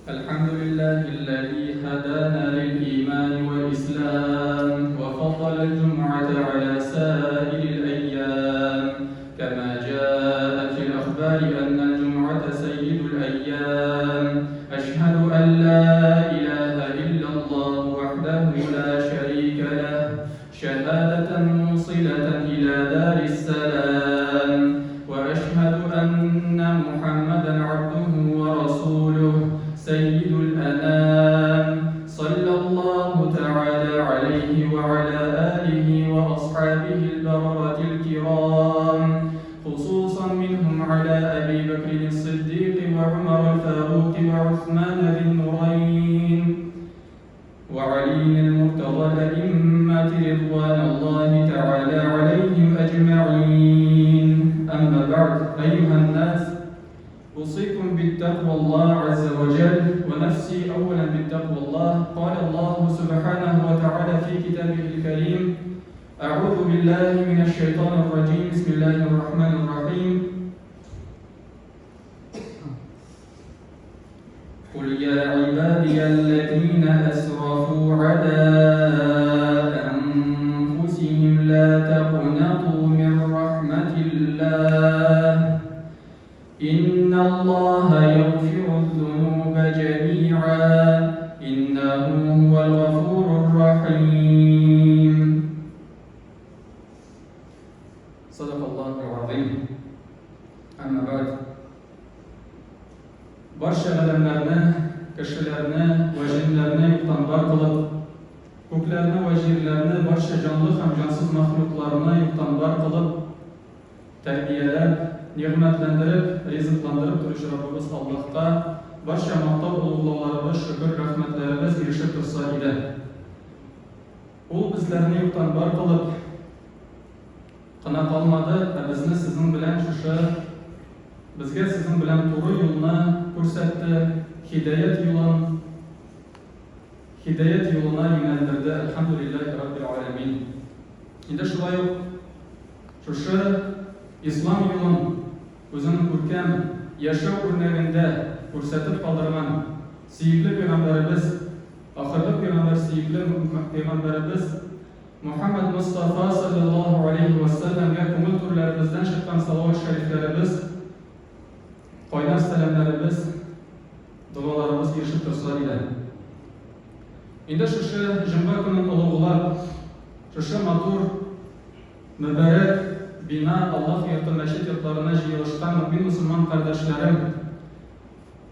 الحمد لله الذي هدانا للإيمان والإسلام وفضل الجمعة على سائر الأيام، كما جاء في الأخبار أن الجمعة سيد الأيام. أشهد أن لا إله إلا الله وحده لا شريك له شهادة موصلة إلى دار السلام، وأشهد أن محمدا عبده ورسوله سيد الأنام، صلى الله تعالى عليه وعلى آله وأصحابه البررة الكرام، خصوصا منهم على أبي بكر الصديق وعمر الفاروق وعثمان ذي النورين وعلي المرتضى الأئمة رضوان الله تعالى عليهم أجمعين. أما بعد، أيها الناس، أوصيكم بالتقوى الله عز وجل ونفسي أولا بالتقوى الله. قال الله سبحانه وتعالى في كتابه الكريم: أعوذ بالله من الشيطان الرجيم، بسم الله الرحمن الرحيم. قل يا عبادي الذين أسرفوا على أنفسهم لا تقنطوا من رحمة الله إن الله يغفر الذنوب جميعا إنه هو الغفور الرحيم. صدق الله العظيم. أما بعد، barcha odamlarni, kishilarni va jinlarni yo'qdan-bor qilib, ko'klarni va yerlarni, barcha jonli ham jonsiz maxluqlarni yo'qdan-bor qilib, tarbiyalab, ne'matlantirib, rizqlantirib turuvchi Robbimiz Allohga barcha maqtov, ulug'lovlarimiz, shukr, rahmatlarimiz erishib tursa edi. U bizlarni yo'qdan-bor qilib, qana qolmadi va bizni sizning bilan bizga sizning bilan to'g'ri yo'lni ko'rsatdi, hidayat yo'lina yo'naltirdi. Alhamdulillahi robbil alamin. Endi shulay shu islom yo'lin o'zining ko'rkam yashash o'rnagida ko'rsatib qoldirgan suyukli payg'ambarimiz, oxirgi payg'ambar, suyukli payg'ambarimiz Muhammad Mustafa sallallohu alayhi va sallamga ko'ngil turlarimizdan chiqqan salovat shariflarimiz, qo'ymas salamlarimiz, duolarimiz erishib tursa edi. Endi shu juma kunini ulug'lab, shu matur muborak bina Allah yurti masjid yurtlarına yig'ilishgan mu'min musulmon qardoshlarim,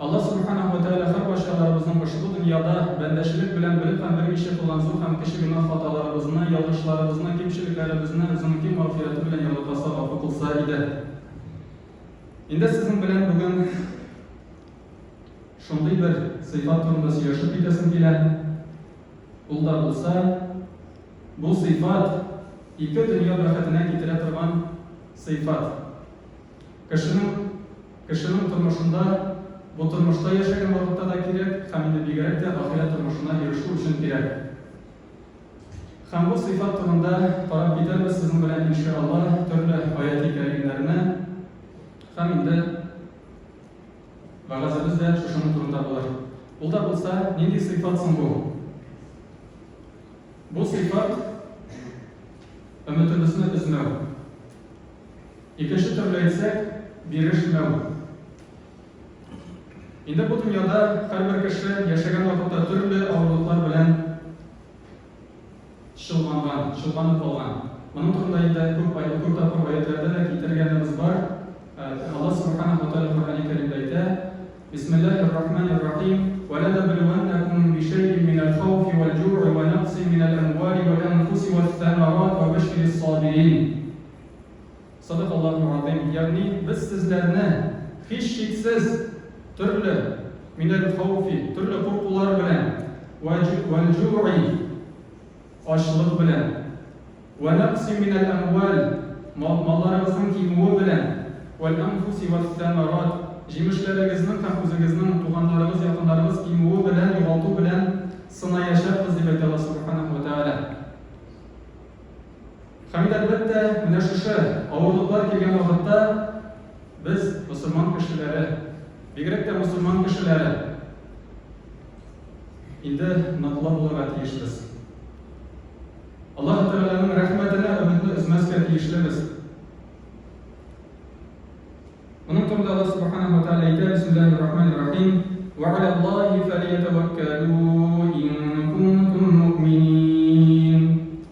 Allah subhanahu va taolo har boshqalarimizning ushbu dunyoda bandashilik bilan bilib ham bir ish qilgan zo'r ham kishi gunoh xatolarimizni, yolg'ishlarimizni, kamchiliklarimizni o'zining mag'firati bilan yo'lqasa g'afur qilsa edi. Endi sizning bilan bugun shunday bir sifat turmusi yashab ketasim keladi. Unda bo'lsa, bu sifat ikki dunyo rohatini keltira turgan sifat. Kishining turmushida, bu turmushda yashagan vaqtda da kerak, ham endi begarakda oxirat turmushina erishish uchun kerak. Ham bu sifat turida qarab ketamiz sizning bilan inshaalloh turli oyat-i karimlarni. Ham endi va'zimizda shuni turida bo'lar. Unda bo'lsa, nima sifatsin bu? Bu sifat ümitimizni üzmeu. İkinci türlü aytsak, berishmeu. Endi bu dunyoda har bir kishi yashagan vaqtda turli og'riqlar bilan shug'ullanib qolgan. Buning turida ko'p taqdir oyatlarda keltirganimiz bor. Allah subhanahu va taolo Qur'oni Karimda aytadi: Bismillahirrohmanirrohim. وَلَنَبْلُوَنَّكُمْ بِشَيْءٍ مِنَ الْخَوْفِ وَالْجُوعِ وَنَقْصٍ مِنَ الْأَمْوَالِ وَالْأَنْفُسِ وَالثَّمَرَاتِ وَبَشِّرِ الصَّابِرِينَ. Sadaqallohu azim. Ya'ni biz sizlarni hech cheksiz turli minal xavfi, turli qo'rquvlar bilan, wal-ju'i, ochlik bilan, va naqsi minal amwal, mollarimizning kemuvi bilan, wal anfusi was-samarat, jemishlarimizni ham o'zingizning tug'anlarimiz, yaqinlarimiz kemuvi bilan, yo'g'altuv bilan sinay yashaymiz deb aytadi Alloh subhanahu va taolo. Hamda albatta mana shu og'irliklar kelgan vaqtda biz musulmon kishilari, begrakda musulmon kishilari инде ныклы булырга тиешбез. Аллаһ Тәгаләнең рәхмәтенә өметне өзмәскә тиешлебез. Моның турында Аллаһ Субханаһу ва Тәгалә әйтә: Бисмиллаһир-рахманир-рахим. Ва алаллаһи фәльятаваккалу ин кунтум муъминин.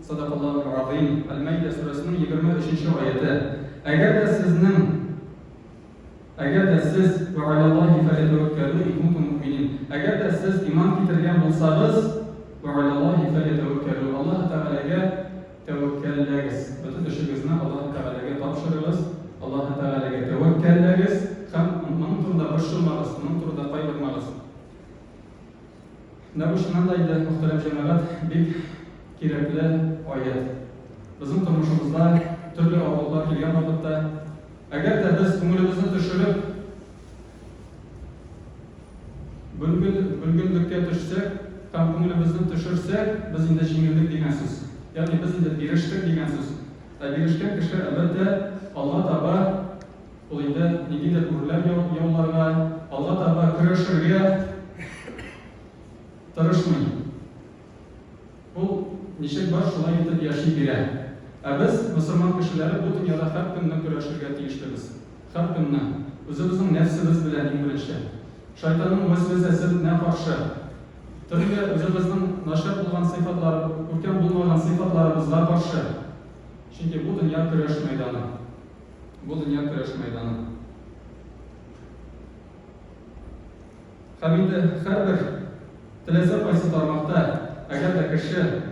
Садақаллахул азим. Әл-Маида сүрәсенең 23-нче аяты. Әгәр дә сез ва алаллаһи фәльятаваккалу ин кунтум муъминин. Әгәр дә сез иман китергән булсагыз, ва алаллаһи фәльятаваккалу. Аллаһ Тәгаләгә тәвәккәлләгез. Бөтен эшегезне Аллаһ Тәгаләгә тапшырыгыз. Аллаһ Тәгаләгә тәвәккәлләгез һәм моның турында борчылмагыз, моның турында кайгырмагыз. Менә бу шуннан да инде мөхтәрәм җәмәгать бик кирәкле аят. Безнең тормышыбызда төрле авырлыклар килгән вакытта, әгәр дә без күңелебезне төшереп, бөлгенлеккә төшсәк һәм күңелебезне төшерсәк, без инде җиңелдек дигән сүз. Ягъни без инде бирештек дигән сүз. Бирешкән кеше әлбәттә Алла таба ул инде ниндидер үрләр яуларга, Алла таба көрәшергә тырышмый. Ул ничек бар шулай итеп яши бирә. Ә без, мөселман кешеләре, бу дөньяда һәр көнне көрәшергә тиешлебез. Һәр көнне үзебезнең нәфсебез белән иң беренче. Шайтанның вәсвәсәсенә каршы, төрле үзебезнең начар булган сыйфатлар, күркәм булмаган сыйфатларыбызга каршы. Чөнки бу дөнья көрәш мәйданы. Бу дөнья көрәш мәйданы. Һәм инде һәрбер теләсә кайсы тармакта, әгәр дә кеше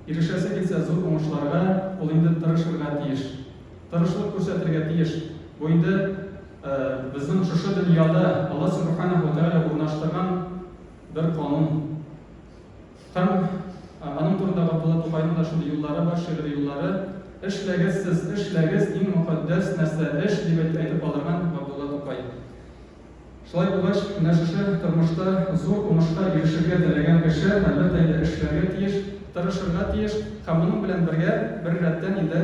ирешәсе килсә зур уңышларга, ул инде тырышырга тиеш. Тырышлык күрсәтергә тиеш. Бу инде безнең шушы дөньяда Аллаһ Субханаһу ва Тәгалә урнаштырган бер канун. Һәм аның турында Габдулла Тукайның да шундый юллары бар, шигъри юллары. Эшләгез, сез эшләгез, иң мөхәддәс нәрсә эш дип әйтеп алган Габдулла Тукай. Шулай булгач, менә шушы тормышта зур уңышка ирешергә теләгән кеше әлбәттә инде эшләргә тиеш, тырышырга тиеш, һәм моның белән бергә бер рәттән инде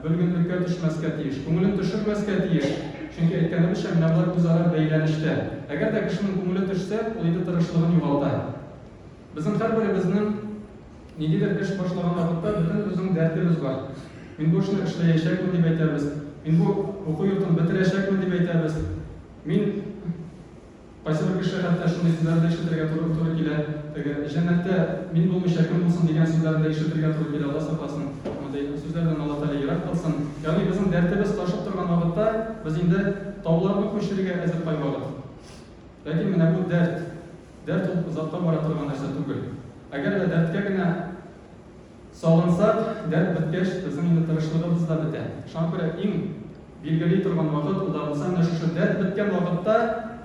бөлгенлеккә төшмәскә тиеш, күңелен төшермәскә тиеш. Чөнки әйткәнебезчә, менә булар үзара бәйләнештә. Әгәр дә кешенең күңеле төшсә, ул инде тырышлыгын югалта. Безнең һәрберебезнең ниндидер эш башлаган вакытта бөтен безнең дәртебез бар. Мин бу эшне эшләячәкмен дип әйтәбез. Мин бу уку йортын бетерәчәкмен дип әйтәбез. Мин кайсы бер кеше хәтта шундый сүзләрне ишетергә туры килә. Җәннәттә мин булмыйча кем булсын дигән сүзләрне ишетергә туры килә. Алла сакласын. Мондый сүзләрдән Алла Тәгалә ерак кылсын. Ягъни безнең дәртебез ташып торган вакытта без инде тауларны күчерергә әзер кайгырабыз. Ләкин менә бу дәрт ул затка бара торган нәрсә түгел. Әгәр дә дәрткә генә салынсак, дәрт беткәч, безнең инде тырышлыгыбыз да бетә. Шуңа күрә иң билгели торган вакыт ул да булса, менә шушы дәрт беткән вакытта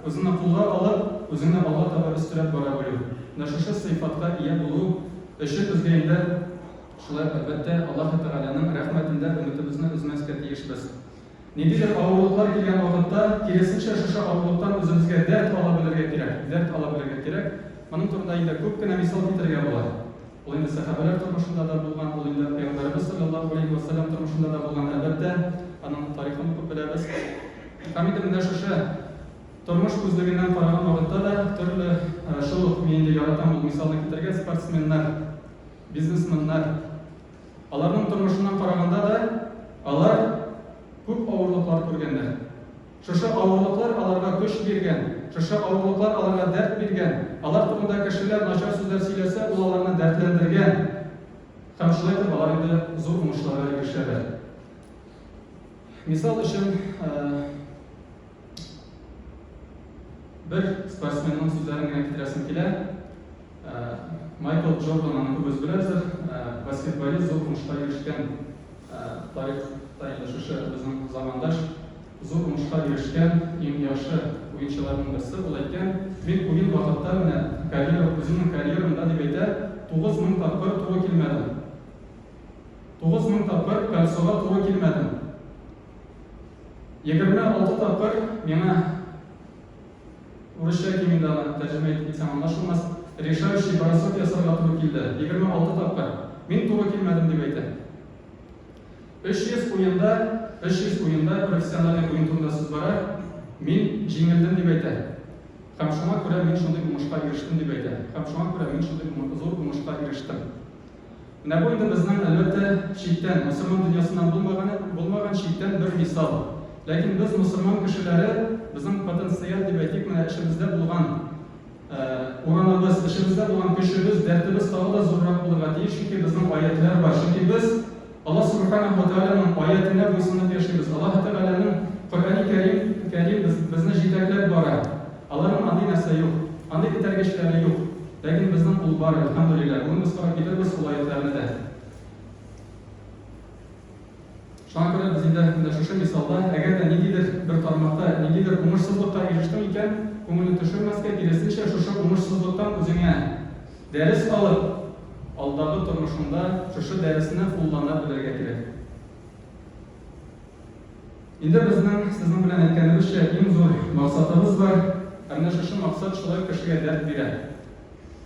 үзеңне кулга алып, үзеңне Алла таба өстәлеп бара белү. Менә шушы сыйфатка ия булу өчен безгә инде шулай әлбәттә Аллаһ Тәгаләнең рәхмәтендә өметебезне өзмәскә тиешбез. Ниндидер авырлыклар килгән вакытта, киресенчә шушы авырлыктан үзебезгә дәрт ала белергә кирәк. Дәрт ала белергә кирәк. Моның турында инде күп кенә мисал китергә була. Ул инде сахабалар тормышында да булган, ул инде Пәйгамбәрбез саллаллаһу алейхи ва саллям тормышында да булган. Әлбәттә, аның тарихын күп беләбез. Һәм инде менә шушы тормыш күзлегеннән караган вакытта да төрле шул ук мин инде яратам ул мисалны китергә спортсменнар, бизнесменнар. Аларның тормышыннан караганда да алар күп авырлыклар күргәннәр. Шушы авырлыклар аларга көч биргән, шушы авырлыклар аларга дәрт биргән. Алар турында кешеләр начар сүзләр сөйләсә, ул аларны дәртләндергән. Һәм шулай итеп алар инде зур уңышларга ирешәләр. Мисал өчен бер спортсменның сүзләрен генә китерәсем килә. Майкл Джордан, күбез беләбез, баскетболист, зур уңышка ирешкән. Тарихта инде шушы безнең замандаш зур уңышка ирешкән иң яхшы уенчыларның берсе. Ул әйткән, мин уен вакытта менә үземнең карьерамда дип әйтә, 9000 тапкыр туры килмәдем. 9000 тапкыр кольцога туры килмәдем. 26 тапкыр миңа урысча кимендә тәрҗемә итсәм аңлашылмас, решающий бросок ясарга туры килде. 26 тапкыр. Мин туры килмәдем дип әйтә. 300 уенда профессиональ уен турында сүз бара, мин җиңелдем дип әйтә. Һәм шуңа күрә мин шундый уңышка ирештем дип әйтә. Һәм шуңа күрә мин шундый зур уңышка ирештем. Менә бу инде безнең әлбәттә читтән, мөселман дөньясыннан булмаган читтән бер мисал. Ләкин без мөселман кешеләре, безнең потенциал дип әйтик, менә эшебездә булган урыныбыз, эшебездә булган көчебез, дәртебез тагы да зуррак булырга тиеш, чөнки безнең аятлар бар. Чөнки біз Аллаһ Субханаһу ва Тааляның аятына буйсынып яшибез. Аллаһ Тааляның Коръәни Кәрим безне җитәкләп бара. Аларның андый нәрсә юк, андый этәргечләре юк. Ләкин безнең ул бар, әлхәмдүлилләһ. Бүген без карап китербез ул аятларны да. Шуңа күрә без инде шушы мисалда, әгәр дә ниндидер бер тармакта, ниндидер уңышсызлыкка ирештең икән, күңелне төшермәскә, киресенчә шушы уңышсызлыктан үзеңә дәрес алып, алдагы тормышында шушы дәресне куллана белергә кирәк. Инде безнең сезнең белән әйткәнебезчә иң зур максатыбыз бар. Әнә шушы максат шулай кешегә дәрт бирә.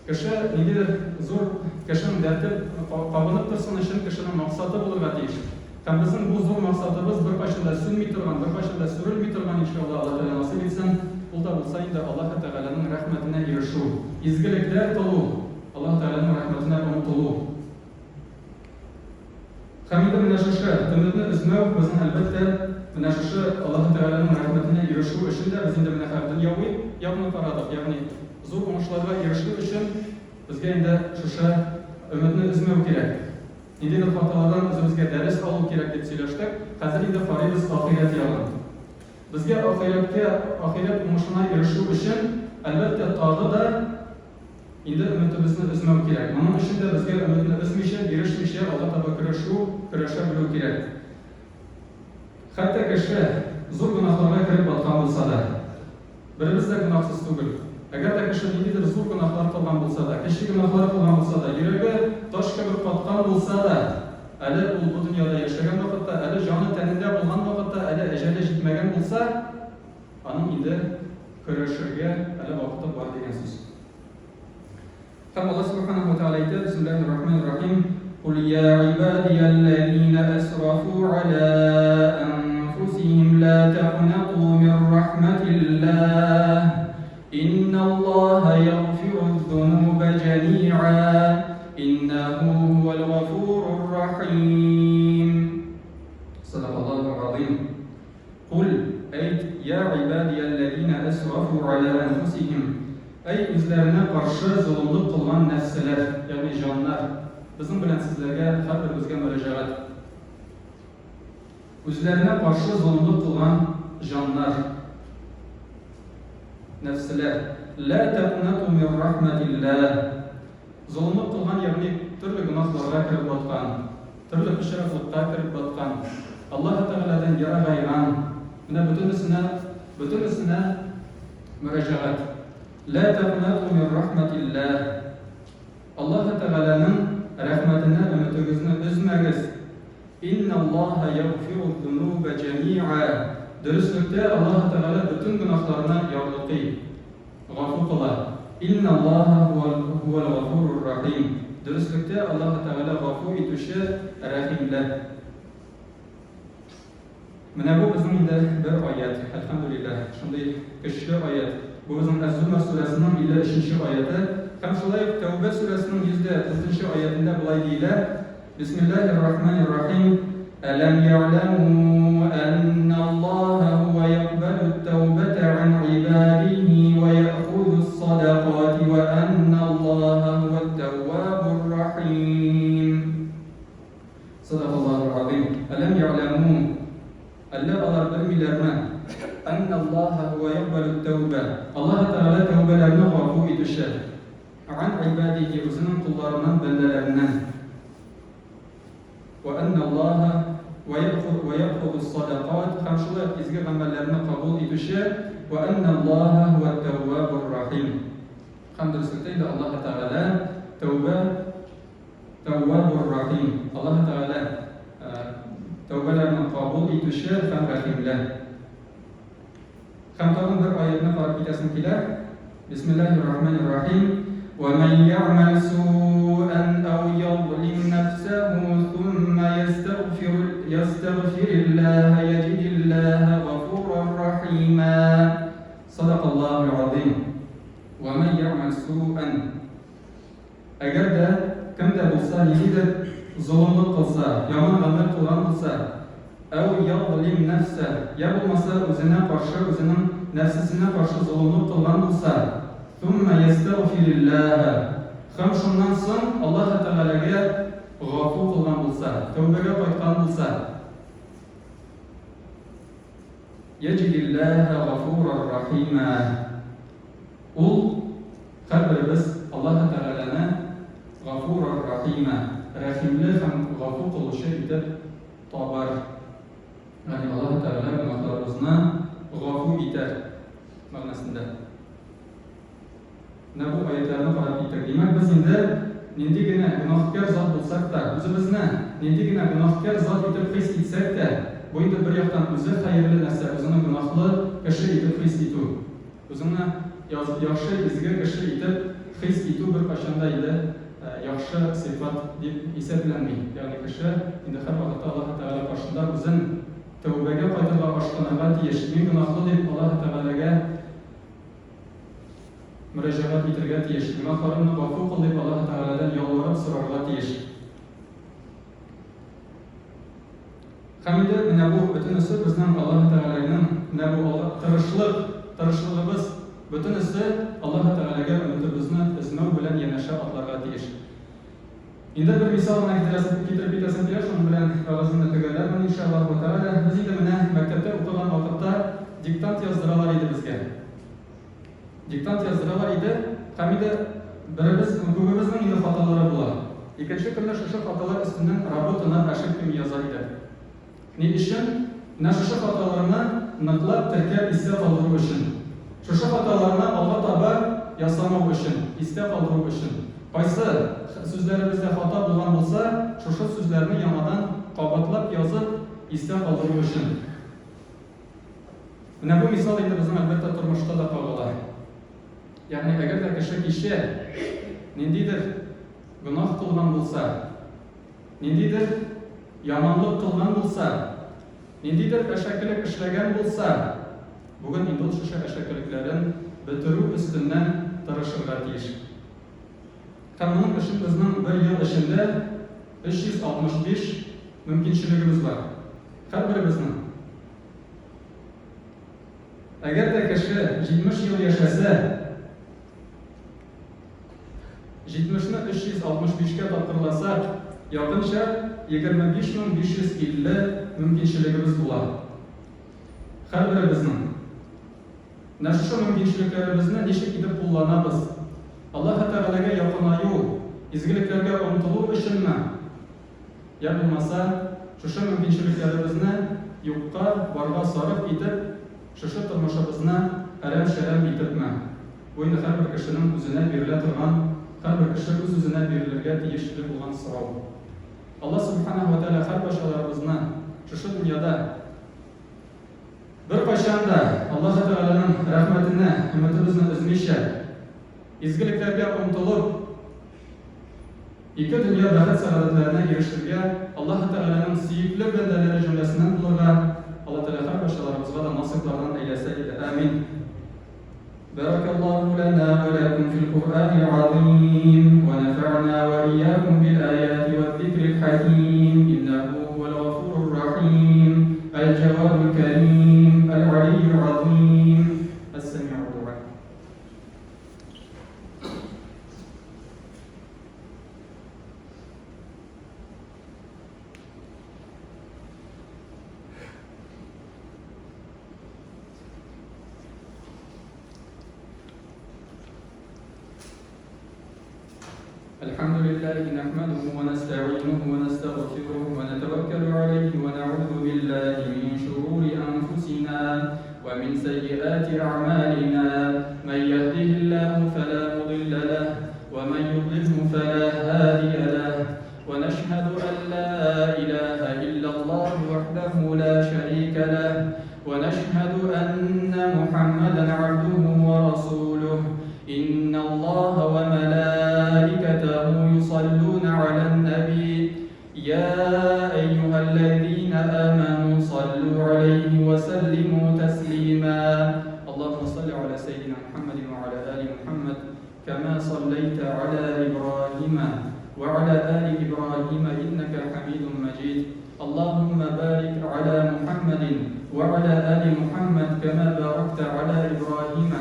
Кеше ниндидер зур кешенең дәрте кабынып торсын өчен кешенең максаты булырга тиеш. Һәм безнең бу зур максатыбыз беркайчан да сүнми торган, беркайчан да сүрелми торган, иншалла, Алла Тәгалә насыйп итсен. Ул да булса инде Аллаһ Тәгаләнең рәхмәтенә ирешү, изгелекләр кылу, Аллаһ Тәгаләнең рәхмәтенә омтылу. Һәм инде менә шушы өметне өзмәү безнең әлбәттә менә шушы Аллаһ Тәгаләнең рәхмәтенә ирешү өчен дә без инде менә һәр дөньяви ягны карадык. Ягъни зур уңышларга ирешү өчен безгә инде шушы өметне өзмәү кирәк. Ниндидер хаталардан үзебезгә дәрес алу кирәк дип сөйләштек. Хәзер инде карыйбыз ахират ягын. Безгә ахират уңышына ирешү өчен әлбәттә тагы да инде өметебезне өзмәү кирәк. Моның өчен дә безгә өметне өзмичә, ирешмичә Алла таба көрәшә белү кирәк. Хәтта кеше зур гөнаһларга кереп баткан булса да, беребез дә гөнаһсыз түгел. Әгәр дә кеше ниндидер зур гөнаһлар кылган булса да, кече гөнаһлар кылган булса да, йөрәге таш кебек каткан булса да, әле ул бу дөньяда яшәгән вакытта, әле җаны тәнендә булган вакытта, әле әҗәле җитмәгән булса, аның инде көрәшергә әле вакыты бар дигән сүз. Һәм Аллаһ Субханаһу ва Тааля әйтә: Бисмиллаһир-рахманир-рахим. قل يا عبادي الذين أسرفوا على أنفسهم لا تقنطوا من رحمة الله إن الله يغفر الذنوب جميعا إنه هو الغفور الرحيم. صدق الله العظيم. قل أي يا عبادي الذين أسرفوا على أنفسهم أي üzlerine karşı zulümlük kılgan nefsler, yani canlar. Bizim bilen sizlerge her birimizge müracaat. Üzlerine karşı zulümlük kılgan canlar, nefsler. La taqnatu min rahmetillah. Zulümlük kılgan yani türlü günahlara kirib batkan, türlü işraflıkta kirib batkan, Allah Teala'dan yara gayran, bütünesine müracaat. La taqnatu min rahmetillah. Allah Teala'nın rahmetine ümitinizni üzmegiz. İnna Allaha yaghfiru zunuba jami'a. Dürüstlükte Allah Teala bütün günahlarına yarlıqı, gafur kılar. İnna Allaha huvel gafurur rahim. Dürüstlükte Allah Teala gafur etüşü rahimler. Menə bu bizim indi bir ayet. Elhamdülillah. Şunday güçlü ayet. Bu bizim Ez-Zumar surəsinin 53-cü ayəti. Həm şulay Tevbə surəsinin 140-cı ayətində bulay deyilər. Bismillahirrahmanirrahim. Ələm ya'lamu ennallaha huve yaqbalut tevbete an ibadihi ve ya'khudus sadaqati ve ennallaha huvet tevvabur rahim. Sadaqallahu azim. Ələm ya'lamu Allah alar bilmirlərmi? Ennallaha huve yaqbalut tevbe. Allah Teala tevbelerini gafur etişer. An ibadihi özünün kullarından, bendelerinden. Ve ennallaha ve ya'khudus sadaqat. Hamşular izgi amellerini kabul etişer. Ve ennallaha huvet tevvabur rahim. Hamdülillah'ta Allah Teala tevvabur rahim. Allah Teala tevbelerini kabul etişer hem rahimler. Hem tağın bir ayetine fark edesin kiler. Bismillahirrahmanirrahim. وَمَنْ يَعْمَلْ سُوءًا أَوْ يَظْلِمْ نَفْسَهُ ثُمَّ يَسْتَغْفِرِ اللَّهَ يَجِدِ اللَّهَ غَفُورًا رَحِيمًا. صدق الله العظيم. وَمَنْ يَعْمَلْ سُوءًا Agar da kimda bo'lsa, nimadir zulmlik qilsa, yomon amal qilgan bo'lsa, أو يظلم نفسه ya bo'lmasa o'zini qarshi o'zining nafsisini qarshi zulmlik qilgan bo'lsa, ثم يستغفر الله ham shundan so'ng Alloh taolaga g'afur qilgan bo'lsa, tavbaga qaytgan bo'lsa, يجد الله غفورا رحيما ul har birimiz Alloh taolani g'afurur rahima rahimli ham g'afur qilishi etib tobar. Ya'ni Alloh taolo gunohlarimizni g'afur etar ma'nosida. Mana bu oyatlarni qarab etdik. Demak, biz endi nendigina gunohkor zot bo'lsak-da, o'zimizni nendigina gunohkor zot etib his etsak-da, bu endi bir yoqdan o'zi xayrli narsa, o'zini gunohli kishi etib his etuv. O'zini yaxshi izga kishi etib his etuv bir qachonda edi yaxshi sifat deb hisoblanmaydi. Ya'ni kishi endi har vaqt Alloh taolo qarshida o'zini tavbaga qaytarib boshqalarga tegish, men gunohli deb Alloh taolaga murojaat etirga tegish, gunohlarimni g'afur qil deb Alloh taoladan yolvorib so'rashga tegish. Hamda mana bu butunisi bizning Alloh taolaning mana bu tirishligimiz butunisi Alloh taolaga umidimizni izma bilan yanasha otlarga tegish. Endi bir misol keltirib ketasan deya, shu bilan va'zimni tugallaman inshaalloh taala. Biz endi mana maktabda o'qigan vaqtda diktant yozdiralar edi bizga. Diktant yozdiralar edi. Hamda birimiz ko'pimizning endi xatolari bor. Ikkinchi kunda shu xatolar ustidan rabotani ashib yozar edi. Ne uchun? Shu xatolarni niqlab tirkab isga qoldirish uchun. Shu xatolarni Alloh taolo yasamoq uchun, isga qoldirish uchun. Qaysi so'zlarimizda xato bo'lgan bo'lsa, shu so'zlarni yonidan qabatlab yozib isga qoldirish uchun. Mana bu misol endi bizning albatta turmushda da qoladi. Ya'ni agarda kishi nendidir gunoh qilgan bo'lsa, nendidir yomonlik qilgan bo'lsa, nendidir ashaklik ishlagan bo'lsa, bugun endi o'sha ashakliklarni bitiruv ustidan tirishirlar deyish. Qanun uchun bizning bir yil ichida 365 mumkinchiligimiz bor. Har birimizning. Agarda kishi 70 yil yashasa, 70 ni 365 ga taqdirlasak, yaqincha 25550 mumkinchiligimiz bo'ladi. Har birimizning. Shu mumkinchiliklarimizni nechta qilib qo'llanamiz? Alloh taolaga yaqinayu, izgiliklarga umtiluv uchunmi? Ya bo'lmasa, shu mumkinchiliklarimizni yo'qqa borga sarf etib, shu turmushimizni aram-sharam etibmi? Bu endi har bir kishining o'zine beriladigan, har bir kishi o'z-o'zine berilirga tegishli bo'lgan so'rov. Alloh subhanahu va taolo har basharlarimizni shu dunyoda bir qachonda Alloh taolaning rahmatini, umidimizni uzmisha, izgiliklarga umtilib, ikki dunyo baxt saodatlarini erishishga Alloh taolaning suyukli bandalari jumlasidan bo'lgan Alloh taolo har basharlarimizga da nasiblardan aylasa edi. Amin. Barakallohu lana va lakum fil Qur'anil azim va nafa'na va iyyakum bil ayati wadh dhikril hakim innahu huwal ghafurur rahim al-jawadul karim al-aliyyul azim as-sami'ud du'a. الحمد لله نحمده ونستعينه ونستغفره ونتوكل عليه ونعوذ بالله من شرور أنفسنا ومن سيئات أعمالنا من يهده الله فلا مضل له ومن يضلله فلا هادي له ونشهد أن لا إله إلا الله وحده لا شريك له ونشهد أن محمدا عبده ورسوله إن الله وملائكته يصلون على النبي يا أيها الذين آمنوا صلوا عليه وسلموا تسليما اللهم صل على سيدنا محمد وعلى آل محمد صليت على إبراهيم وعلى آل إبراهيم إنك حميد مجيد. اللهم بارك على محمد وعلى آل محمد كما باركت على إبراهيم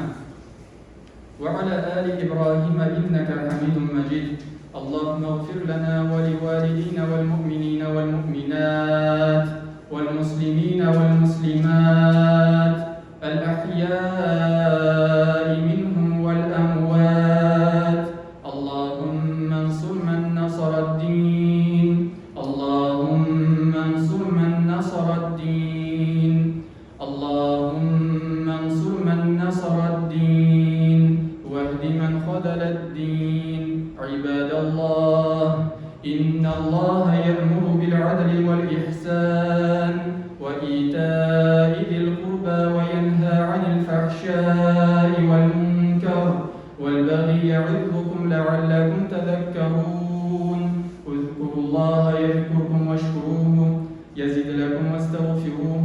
وعلى آل إبراهيم إنك حميد مجيد. اللهم اغفر لنا ولوالدينا والمؤمنين والمؤمنات والمسلمين والمسلمات الأحياء منهم والأموات. اللهم انصر من نصر الدين، اللهم انصر من نصر الدين، اللهم انصر من نصر الدين، واهد من خذل الدين. عباد الله، إن الله يأمر بالعدل والإحسان وإيتاء ذي القربى وينهى عن الفحشاء والمنكر والبغي يعظكم لعلكم تذكرون. اذكروا الله يذكركم واشكروه يزد لكم واستغفروه